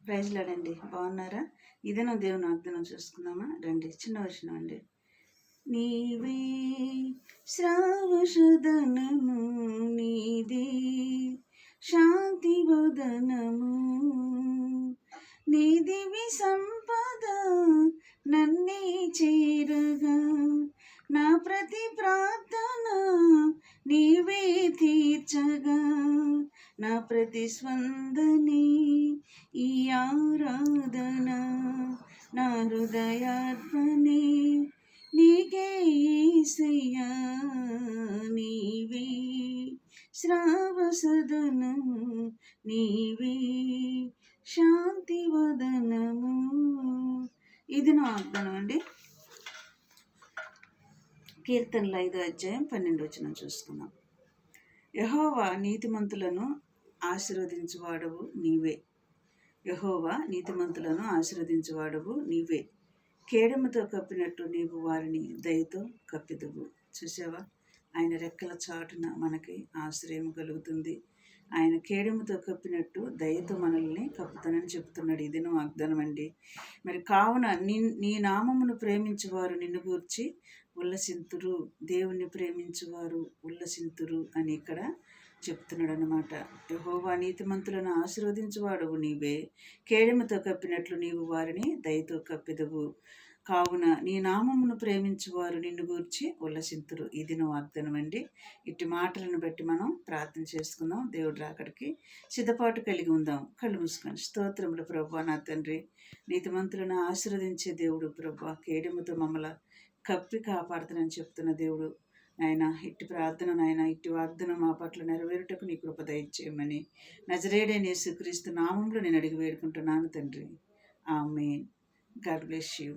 ప్రైజ్లాడండి. బాగున్నారా? ఇదేనా దేవుని వాగ్దానం చూసుకుందామా? రండి, చిన్న వర్షం అండి. నీవే శ్రావశదనము, నీదే శాంతి వదనము, నీ దివి సంపద నన్నే చేరగా, నా ప్రతి ప్రార్థన నీవే తీర్చగా, నా ప్రతి స్పందనే ఈ ఆరాధన, నా హృదయార్పణే నీకే యేసయ్యా. నీవే శ్రావసదనము, నీవే శాంతి వదనము. ఇది నా వాగ్దానం అండి. కీర్తనలు 5:12 చూసుకుందాం. యెహోవా నీతిమంతులను ఆశీర్వదించువాడవు నీవే. యెహోవా నీతిమంతులను ఆశీర్వదించువాడవు నీవే. కేడముతో కప్పినట్టు నీవు వారిని దయతో కప్పిదువు. చూసావా, ఆయన రెక్కల చాటున మనకి ఆశ్రయం కలుగుతుంది. ఆయన కేడముతో కప్పినట్టు దయతో మనల్ని కప్పుతానని చెప్తున్నాడు. ఇది నా వాగ్దానం అండి. మరి కావున నీ నామమును ప్రేమించువారు నిన్ను గూర్చి ఉల్లసింతురు. దేవుణ్ణి ప్రేమించువారు ఉల్లసింతురు అని ఇక్కడ చెప్తున్నాడు అనమాట. యెహోవా నీతిమంతులను ఆశీర్వదించువాడవు నీవే. కేడముతో కప్పినట్లు నీవు వారిని దయతో కప్పెదవు. కావున నీ నామమును ప్రేమించువారు నిన్ను గూర్చి ఉల్లసింతురు. ఇది నా వాగ్దానం అండి. ఇట్టి మాటలను బట్టి మనం ప్రార్థన చేసుకుందాం. దేవుడు రాకడికి సిద్ధపాటు కలిగి ఉందాం. కళ్ళు మూసుకొని స్తోత్రములు ప్రభువా. నా తండ్రి, నీతిమంతులను ఆశీర్వదించే దేవుడు ప్రభువా, కేడముతో మమ్మల్ని కప్పి కాపాడుతానని చెప్తున్న దేవుడు నాయన, ఇట్టి ప్రార్థన నాయన, ఇట్టి వాగ్దానం మా పట్ల నెరవేరుటకు నీ కృప దయచేయమని నజరేయుడైన యేసుక్రీస్తు నామములో నేను అడిగి వేడుకుంటున్నాను తండ్రి. ఆమేన్. God bless you.